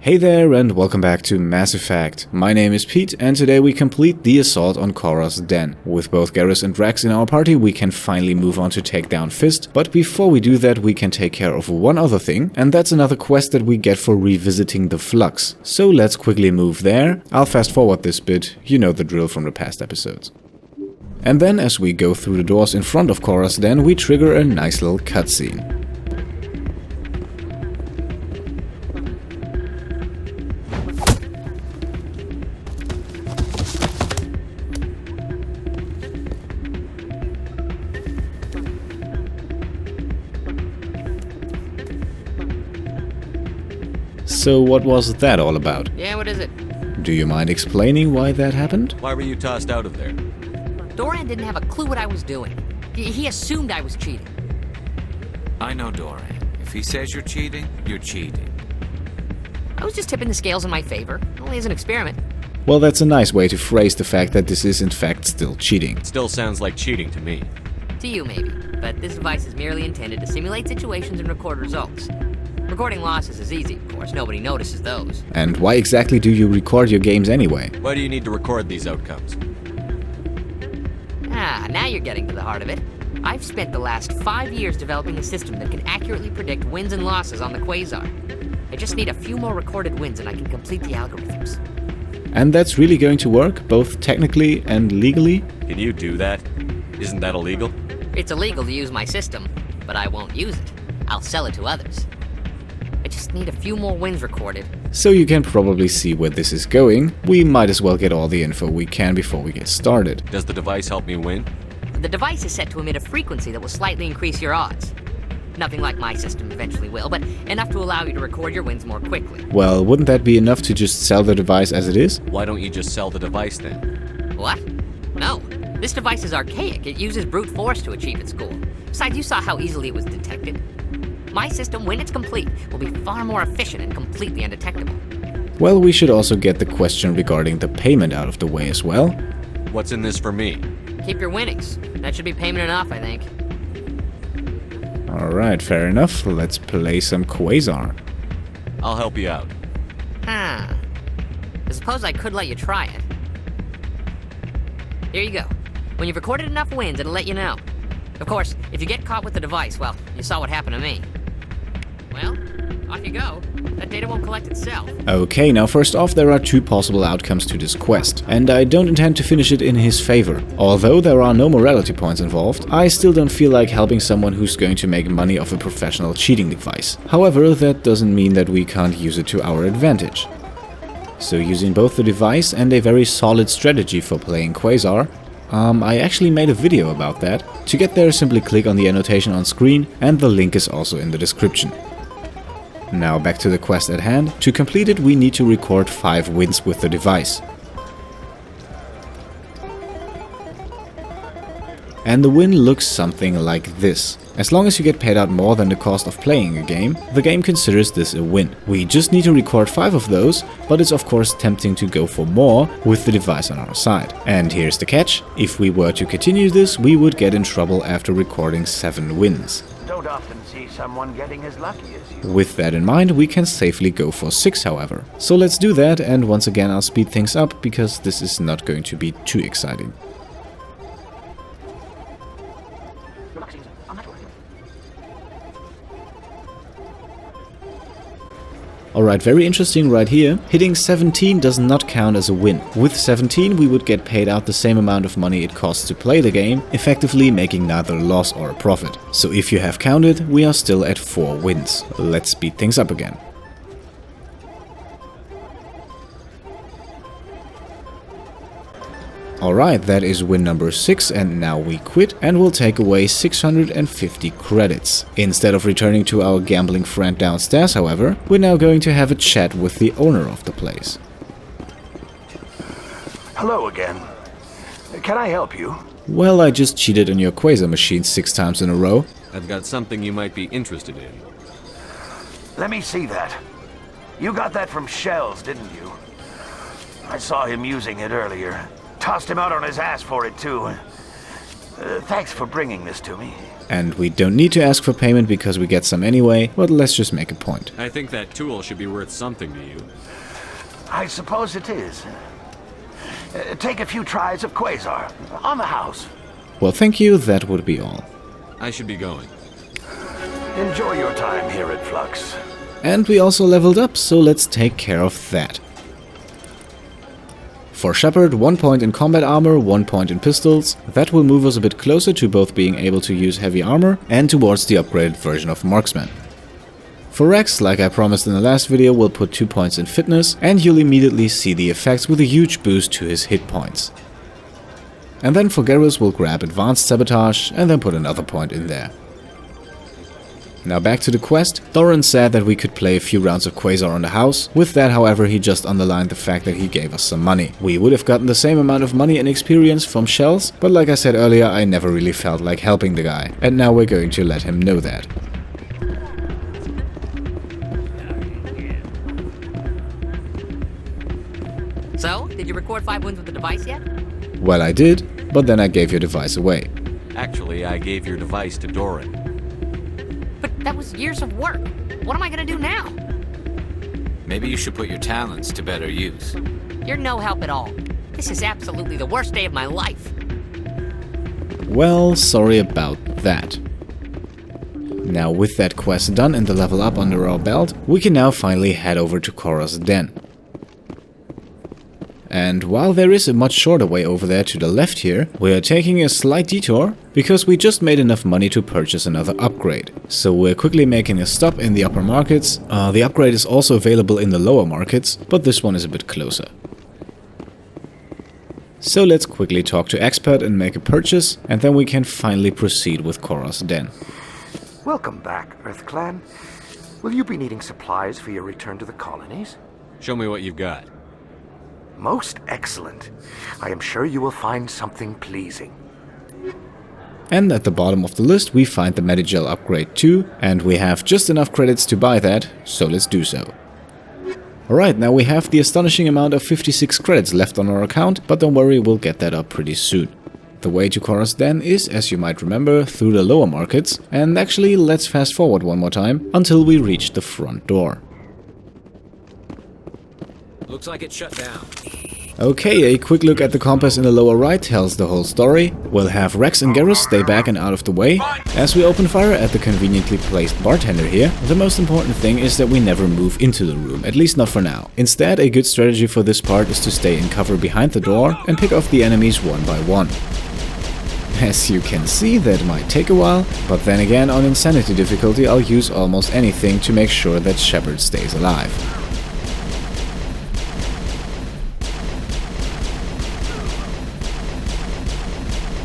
Hey there and welcome back to Mass Effect. My name is Pete and today we complete the assault on Kora's den. With both Garrus and Drax in our party we can finally move on to take down Fist, but before we do that we can take care of one other thing, and that's another quest that we get for revisiting the Flux. So let's quickly move there. I'll fast forward this bit, you know the drill from the past episodes. And then as we go through the doors in front of Kora's den we trigger a nice little cutscene. So what was that all about? Yeah, what is it? Do you mind explaining why that happened? Why were you tossed out of there? Doran didn't have a clue what I was doing. He assumed I was cheating. I know Doran. If he says you're cheating, you're cheating. I was just tipping the scales in my favor, only as an experiment. Well, that's a nice way to phrase the fact that this is in fact still cheating. Still sounds like cheating to me. To you, maybe. But this device is merely intended to simulate situations and record results. Recording losses is easy, of course. Nobody notices those. And why exactly do you record your games anyway? Why do you need to record these outcomes? Now you're getting to the heart of it. I've spent the last 5 years developing a system that can accurately predict wins and losses on the Quazar. I just need a few more recorded wins and I can complete the algorithms. And that's really going to work, both technically and legally? Can you do that? Isn't that illegal? It's illegal to use my system, but I won't use it. I'll sell it to others. I just need a few more wins recorded. So you can probably see where this is going. We might as well get all the info we can before we get started. Does the device help me win? The device is set to emit a frequency that will slightly increase your odds. Nothing like my system eventually will, but enough to allow you to record your wins more quickly. Well, wouldn't that be enough to just sell the device as it is? Why don't you just sell the device then? What? No. This device is archaic. It uses brute force to achieve its goal. Besides, you saw how easily it was detected. My system, when it's complete, will be far more efficient and completely undetectable. Well, we should also get the question regarding the payment out of the way as well. What's in this for me? Keep your winnings. That should be payment enough, I think. Alright, fair enough. Let's play some Quazar. I'll help you out. I suppose I could let you try it. Here you go. When you've recorded enough wins, it'll let you know. Of course, if you get caught with the device, well, you saw what happened to me. Well, off you go. That data won't collect itself. Okay, now first off, there are two possible outcomes to this quest, and I don't intend to finish it in his favor. Although there are no morality points involved, I still don't feel like helping someone who's going to make money off a professional cheating device. However, that doesn't mean that we can't use it to our advantage. So using both the device and a very solid strategy for playing Quazar, I actually made a video about that. To get there, simply click on the annotation on screen, and the link is also in the description. Now back to the quest at hand. To complete it, we need to record 5 wins with the device. And the win looks something like this. As long as you get paid out more than the cost of playing a game, the game considers this a win. We just need to record 5 of those, but it's of course tempting to go for more with the device on our side. And here's the catch: if we were to continue this, we would get in trouble after recording 7 wins. Don't often see someone getting as lucky as you. With that in mind, we can safely go for 6, however. So let's do that, and once again I'll speed things up because this is not going to be too exciting. Alright, very interesting right here. Hitting 17 does not count as a win. With 17 we would get paid out the same amount of money it costs to play the game, effectively making neither a loss or a profit. So if you have counted, we are still at 4 wins. Let's speed things up again. Alright, that is win number 6, and now we quit and we'll take away 650 credits. Instead of returning to our gambling friend downstairs, however, we're now going to have a chat with the owner of the place. Hello again. Can I help you? Well, I just cheated on your Quasar machine 6 times in a row. I've got something you might be interested in. Let me see that. You got that from Schells, didn't you? I saw him using it earlier. Tossed him out on his ass for it, too. Thanks for bringing this to me. And we don't need to ask for payment because we get some anyway, but let's just make a point. I think that tool should be worth something to you. I suppose it is. Take a few tries of Quazar. On the house. Well, thank you, that would be all. I should be going. Enjoy your time here at Flux. And we also leveled up, so let's take care of that. For Shepard, 1 point in combat armor, 1 point in pistols. That will move us a bit closer to both being able to use heavy armor and towards the upgraded version of Marksman. For Rex, like I promised in the last video, we'll put 2 points in fitness, and you'll immediately see the effects with a huge boost to his hit points. And then for Garrus, we'll grab advanced sabotage and then put another point in there. Now back to the quest. Thorin said that we could play a few rounds of Quazar on the house. With that, however, he just underlined the fact that he gave us some money. We would have gotten the same amount of money and experience from Schells, but like I said earlier, I never really felt like helping the guy. And now we're going to let him know that. So, did you record 5 wounds with the device yet? Well, I did, but then I gave your device away. Actually, I gave your device to Doran. But that was years of work. What am I gonna do now? Maybe you should put your talents to better use. You're no help at all. This is absolutely the worst day of my life. Well, sorry about that. Now with that quest done and the level up under our belt, we can now finally head over to Kora's den. And while there is a much shorter way over there to the left here, we are taking a slight detour because we just made enough money to purchase another upgrade. So we're quickly making a stop in the upper markets. The upgrade is also available in the lower markets, but this one is a bit closer. So let's quickly talk to Expert and make a purchase, and then we can finally proceed with Kora's den. Welcome back, Earth Clan. Will you be needing supplies for your return to the colonies? Show me what you've got. Most excellent. I am sure you will find something pleasing. And at the bottom of the list we find the medi-gel upgrade too, and we have just enough credits to buy that, so let's do so. Alright, now we have the astonishing amount of 56 credits left on our account, but don't worry, we'll get that up pretty soon. The way to Kora's den is, as you might remember, through the lower markets, and actually let's fast forward one more time until we reach the front door. Looks like it's shut down. Okay, a quick look at the compass in the lower right tells the whole story. We'll have Rex and Garrus stay back and out of the way. As we open fire at the conveniently placed bartender here, the most important thing is that we never move into the room, at least not for now. Instead, a good strategy for this part is to stay in cover behind the door and pick off the enemies one by one. As you can see, that might take a while, but then again on Insanity difficulty I'll use almost anything to make sure that Shepard stays alive.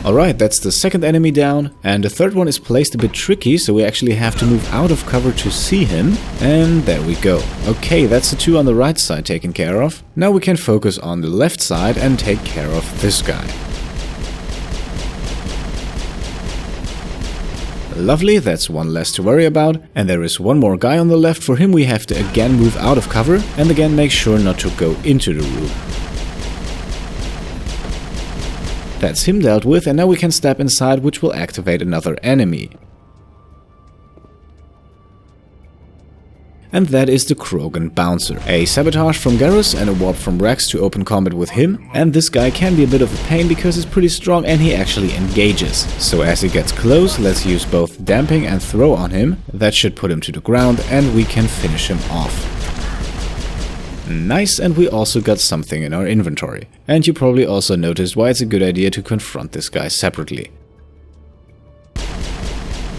Alright, that's the second enemy down, and the third one is placed a bit tricky, so we actually have to move out of cover to see him, and there we go. Okay, that's the two on the right side taken care of. Now we can focus on the left side and take care of this guy. Lovely, that's one less to worry about, and there is one more guy on the left. For him we have to again move out of cover, and again make sure not to go into the room. That's him dealt with, and now we can step inside, which will activate another enemy. And that is the Krogan Bouncer. A sabotage from Garrus and a warp from Rex to open combat with him, and this guy can be a bit of a pain because he's pretty strong and he actually engages. So as he gets close, let's use both damping and throw on him. That should put him to the ground and we can finish him off. Nice, and we also got something in our inventory. And you probably also noticed why it's a good idea to confront this guy separately.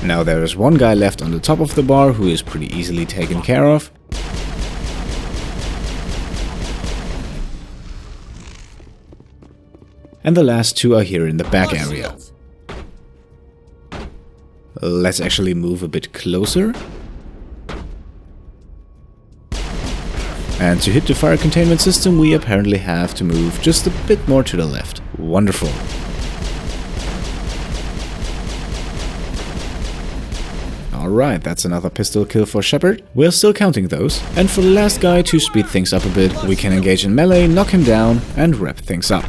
Now there is one guy left on the top of the bar who is pretty easily taken care of. And the last two are here in the back area. Let's actually move a bit closer. And to hit the fire containment system, we apparently have to move just a bit more to the left. Wonderful. Alright, that's another pistol kill for Shepard. We're still counting those. And for the last guy, to speed things up a bit, we can engage in melee, knock him down, and wrap things up.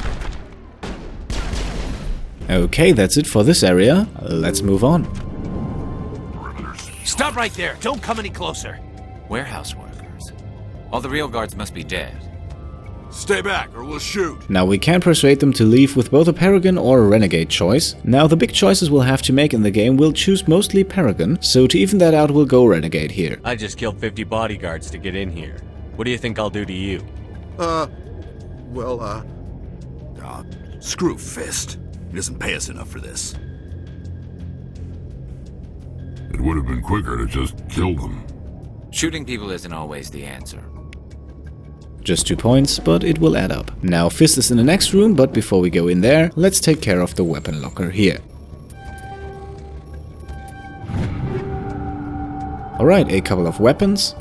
Okay, that's it for this area. Let's move on. Stop right there. Don't come any closer. Warehouse workers. All the real guards must be dead. Stay back or we'll shoot. Now we can persuade them to leave with both a Paragon or a Renegade choice. Now the big choices we'll have to make in the game will choose mostly Paragon, so to even that out we'll go Renegade here. I just killed 50 bodyguards to get in here. What do you think I'll do to you? Screw Fist. He doesn't pay us enough for this. It would have been quicker to just kill them. Shooting people isn't always the answer. Just 2 points, but it will add up. Now Fist is in the next room, but before we go in there, let's take care of the weapon locker here. Alright, a couple of weapons.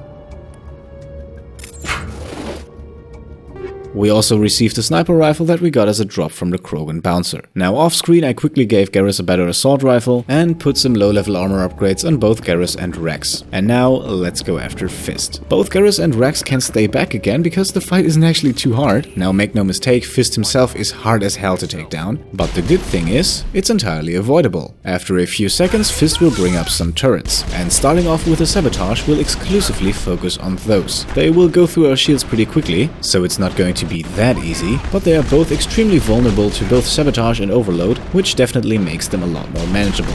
We also received a sniper rifle that we got as a drop from the Krogan bouncer. Now off screen I quickly gave Garrus a better assault rifle and put some low level armor upgrades on both Garrus and Rex. And now let's go after Fist. Both Garrus and Rex can stay back again because the fight isn't actually too hard. Now make no mistake, Fist himself is hard as hell to take down, but the good thing is, it's entirely avoidable. After a few seconds Fist will bring up some turrets, and starting off with a sabotage we'll exclusively focus on those. They will go through our shields pretty quickly, so it's not going to be that easy, but they are both extremely vulnerable to both sabotage and overload, which definitely makes them a lot more manageable.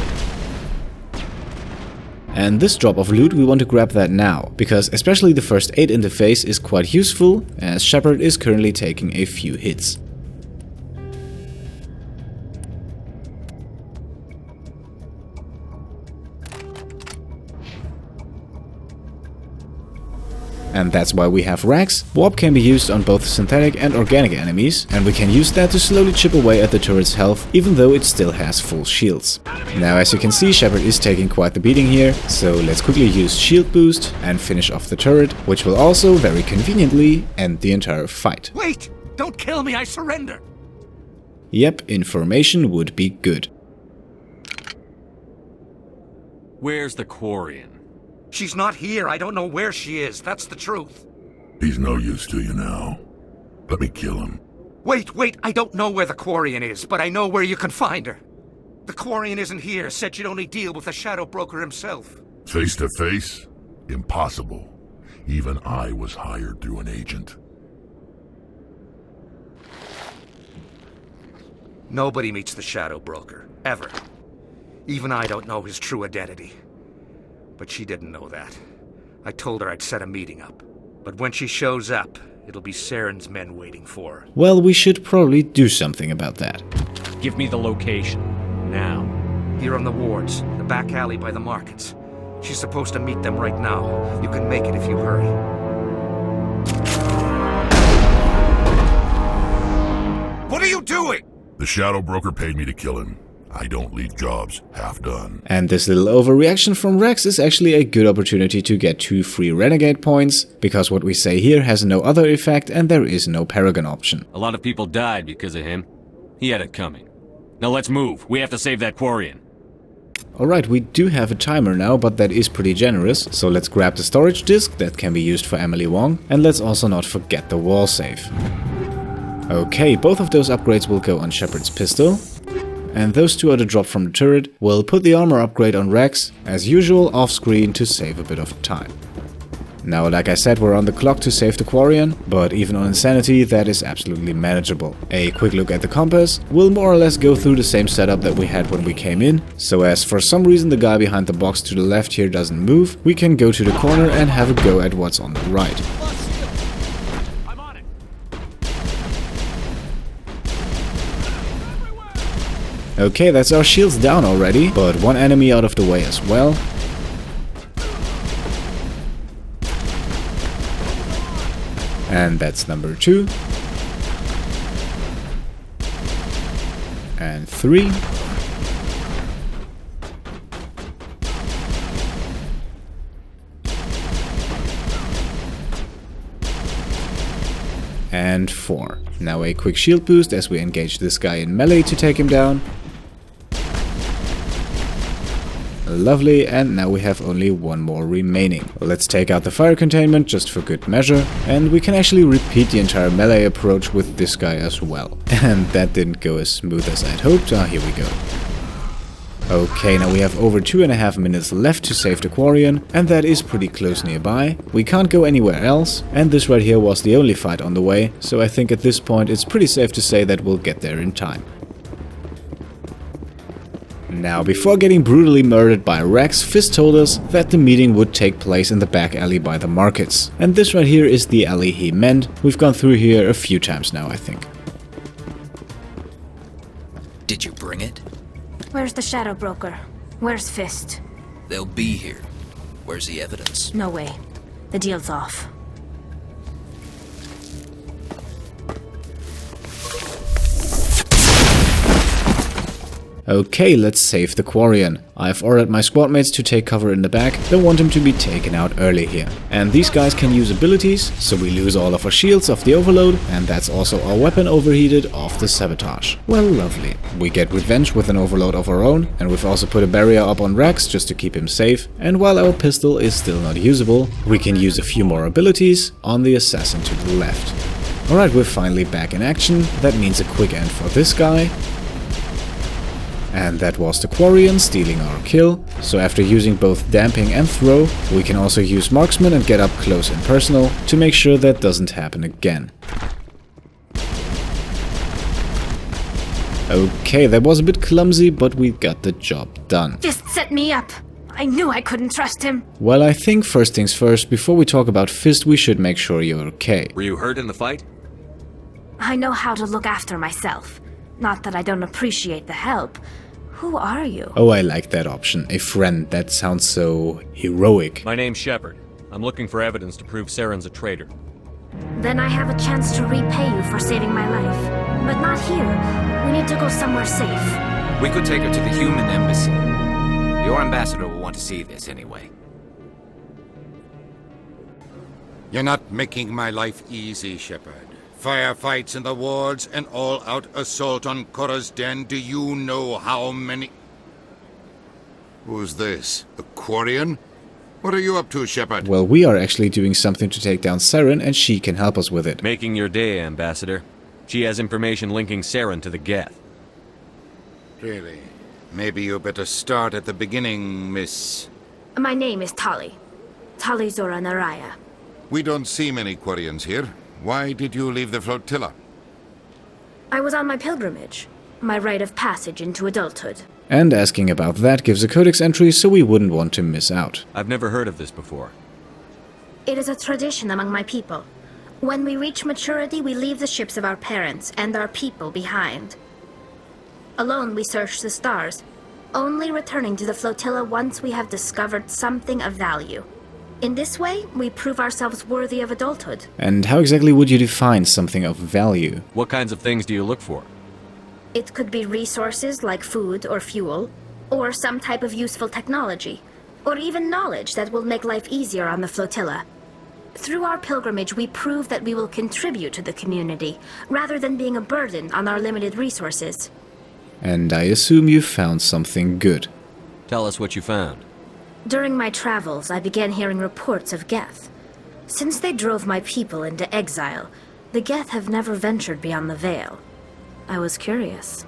And this drop of loot we want to grab that now, because especially the first aid interface is quite useful, as Shepard is currently taking a few hits. And that's why we have Rax. Warp can be used on both synthetic and organic enemies, and we can use that to slowly chip away at the turret's health, even though it still has full shields. Now as you can see, Shepard is taking quite the beating here, so let's quickly use shield boost and finish off the turret, which will also very conveniently end the entire fight. Wait! Don't kill me, I surrender! Yep, information would be good. Where's the Quarian? She's not here. I don't know where she is. That's the truth. He's no use to you now. Let me kill him. Wait. I don't know where the Quarian is, but I know where you can find her. The Quarian isn't here. Said she'd only deal with the Shadow Broker himself. Face to face? Impossible. Even I was hired through an agent. Nobody meets the Shadow Broker. Ever. Even I don't know his true identity. But she didn't know that. I told her I'd set a meeting up. But when she shows up, it'll be Saren's men waiting for her. Well, we should probably do something about that. Give me the location. Now. Here on the wards, the back alley by the markets. She's supposed to meet them right now. You can make it if you hurry. What are you doing? The Shadow Broker paid me to kill him. I don't leave jobs half done. And this little overreaction from Rex is actually a good opportunity to get 2 free Renegade points, because what we say here has no other effect and there is no Paragon option. A lot of people died because of him. He had it coming. Now let's move. We have to save that Quarian. Alright, we do have a timer now, but that is pretty generous, so let's grab the storage disk that can be used for Emily Wong, and let's also not forget the wall save. Okay, both of those upgrades will go on Shepard's pistol. And those 2 are the drop from the turret. We'll put the armor upgrade on Rex, as usual off screen to save a bit of time. Now, like I said, we're on the clock to save the Quarian, but even on Insanity that is absolutely manageable. A quick look at the compass will more or less go through the same setup that we had when we came in, so as for some reason the guy behind the box to the left here doesn't move, we can go to the corner and have a go at what's on the right. Okay, that's our shields down already, but 1 enemy out of the way as well. And that's number 2. And 3. And 4. Now a quick shield boost as we engage this guy in melee to take him down. Lovely, and now we have only one more remaining. Let's take out the fire containment just for good measure, and we can actually repeat the entire melee approach with this guy as well. And that didn't go as smooth as I'd hoped. Here we go. Okay, now we have over 2.5 minutes left to save the Quarian, and that is pretty close nearby. We can't go anywhere else, and this right here was the only fight on the way, so I think at this point it's pretty safe to say that we'll get there in time. Now, before getting brutally murdered by Rex, Fist told us that the meeting would take place in the back alley by the markets. And this right here is the alley he meant. We've gone through here a few times now, I think. Did you bring it? Where's the Shadow Broker? Where's Fist? They'll be here. Where's the evidence? No way. The deal's off. Okay, let's save the Quarian. I've ordered my squad mates to take cover in the back, don't want him to be taken out early here. And these guys can use abilities, so we lose all of our shields off the overload, and that's also our weapon overheated off the sabotage. Well, lovely. We get revenge with an overload of our own, and we've also put a barrier up on Rex just to keep him safe. And while our pistol is still not usable, we can use a few more abilities on the assassin to the left. Alright, we're finally back in action. That means a quick end for this guy. And that was the Quarian stealing our kill. So after using both damping and throw, we can also use marksman and get up close and personal to make sure that doesn't happen again. Okay, that was a bit clumsy, but we got the job done. Fist set me up. I knew I couldn't trust him. Well, I think first things first, before we talk about Fist, we should make sure you're okay. Were you hurt in the fight? I know how to look after myself. Not that I don't appreciate the help. Who are you? Oh, I like that option. A friend. That sounds so heroic. My name's Shepard. I'm looking for evidence to prove Saren's a traitor. Then I have a chance to repay you for saving my life. But not here. We need to go somewhere safe. We could take her to the human embassy. Your ambassador will want to see this anyway. You're not making my life easy, Shepard. Firefights in the wards, an all-out assault on Kora's den. Do you know how many... Who's this? The Quarian? What are you up to, Shepard? Well, we are actually doing something to take down Saren, and she can help us with it. Making your day, Ambassador. She has information linking Saren to the Geth. Really? Maybe you better start at the beginning, Miss... My name is Tali. Tali Zora Naraya. We don't see many Quarians here. Why did you leave the flotilla? I was on my pilgrimage. My rite of passage into adulthood. And asking about that gives a codex entry, so we wouldn't want to miss out. I've never heard of this before. It is a tradition among my people. When we reach maturity, we leave the ships of our parents and our people behind. Alone, we search the stars, only returning to the flotilla once we have discovered something of value. In this way, we prove ourselves worthy of adulthood. And how exactly would you define something of value? What kinds of things do you look for? It could be resources like food or fuel, or some type of useful technology, or even knowledge that will make life easier on the flotilla. Through our pilgrimage, we prove that we will contribute to the community, rather than being a burden on our limited resources. And I assume you found something good. Tell us what you found. During my travels, I began hearing reports of Geth. Since they drove my people into exile, the Geth have never ventured beyond the Veil. I was curious.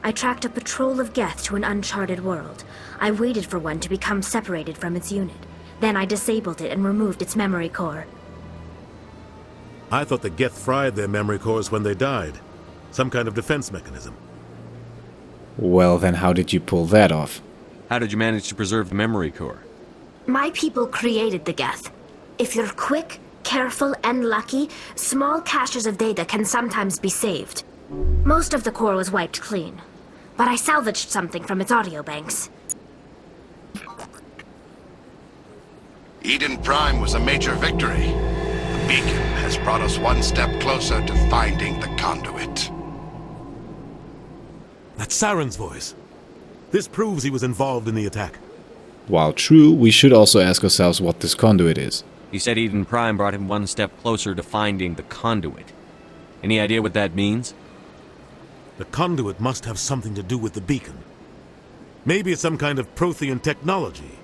I tracked a patrol of Geth to an uncharted world. I waited for one to become separated from its unit. Then I disabled it and removed its memory core. I thought the Geth fried their memory cores when they died. Some kind of defense mechanism. Well, then how did you pull that off? How did you manage to preserve the memory core? My people created the Geth. If you're quick, careful, and lucky, small caches of data can sometimes be saved. Most of the core was wiped clean, but I salvaged something from its audio banks. Eden Prime was a major victory. The beacon has brought us one step closer to finding the conduit. That's Saren's voice. This proves he was involved in the attack. While true, we should also ask ourselves what this conduit is. He said Eden Prime brought him one step closer to finding the conduit. Any idea what that means? The conduit must have something to do with the beacon. Maybe it's some kind of Prothean technology.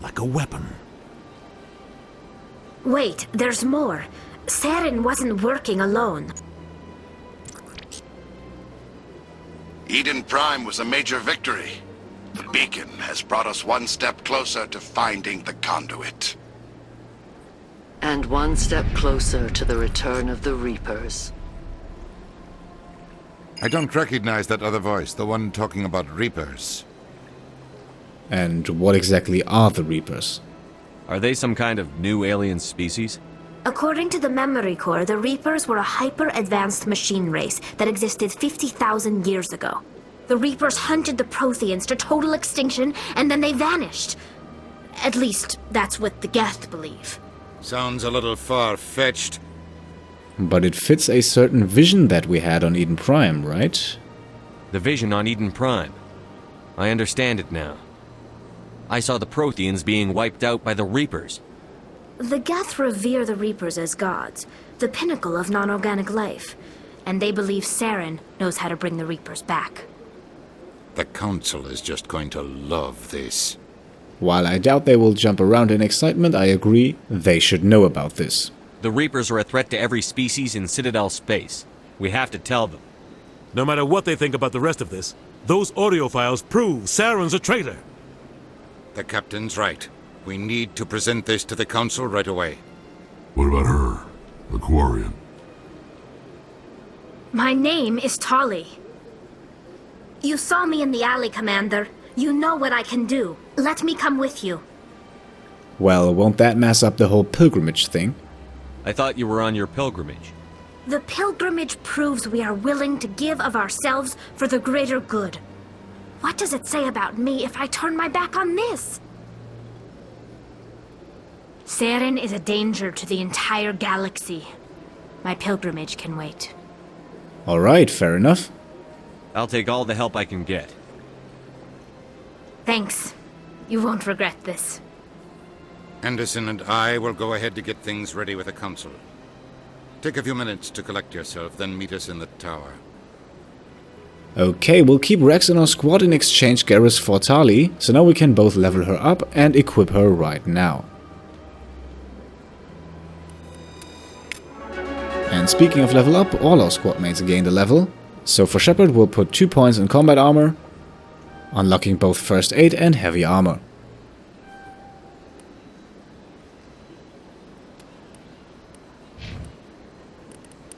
Like a weapon. Wait, there's more. Saren wasn't working alone. Eden Prime was a major victory. The beacon has brought us one step closer to finding the conduit. And one step closer to the return of the Reapers. I don't recognize that other voice, the one talking about Reapers. And what exactly are the Reapers? Are they some kind of new alien species? According to the memory core, the Reapers were a hyper-advanced machine race that existed 50,000 years ago. The Reapers hunted the Protheans to total extinction, and then they vanished. At least, that's what the Geth believe. Sounds a little far-fetched. But it fits a certain vision that we had on Eden Prime, right? The vision on Eden Prime. I understand it now. I saw the Protheans being wiped out by the Reapers. The Geth revere the Reapers as gods, the pinnacle of non-organic life, and they believe Saren knows how to bring the Reapers back. The Council is just going to love this. While I doubt they will jump around in excitement, I agree, they should know about this. The Reapers are a threat to every species in Citadel space. We have to tell them. No matter what they think about the rest of this, those audio files prove Saren's a traitor. The Captain's right. We need to present this to the Council right away. What about her? The Quarian? My name is Tali. You saw me in the alley, Commander. You know what I can do. Let me come with you. Well, won't that mess up the whole pilgrimage thing? I thought you were on your pilgrimage. The pilgrimage proves we are willing to give of ourselves for the greater good. What does it say about me if I turn my back on this? Saren is a danger to the entire galaxy. My pilgrimage can wait. Alright, fair enough. I'll take all the help I can get. Thanks. You won't regret this. Anderson and I will go ahead to get things ready with the Council. Take a few minutes to collect yourself, then meet us in the tower. Okay, we'll keep Rex in our squad in exchange Garrus for Tali, so now we can both level her up and equip her right now. And speaking of level up, all our squad mates gained a level. So for Shepard we'll put 2 points in combat armor, unlocking both first aid and heavy armor.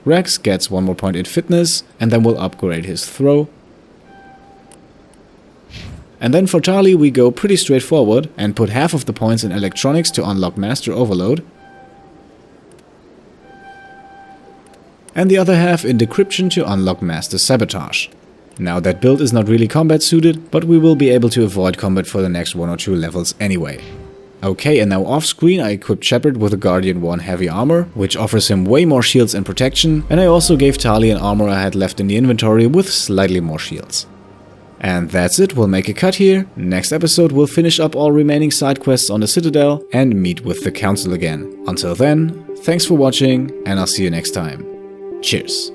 Rex gets 1 more point in fitness, and then we'll upgrade his throw. And then for Tali we go pretty straightforward and put half of the points in electronics to unlock Master Overload, and the other half in decryption to unlock Master Sabotage. Now that build is not really combat suited, but we will be able to avoid combat for the next 1 or 2 levels anyway. Okay, and now off screen I equipped Shepard with a Guardian 1 heavy armor, which offers him way more shields and protection, and I also gave Tali an armor I had left in the inventory with slightly more shields. And that's it, we'll make a cut here. Next episode we'll finish up all remaining side quests on the Citadel and meet with the Council again. Until then, thanks for watching and I'll see you next time. Cheers.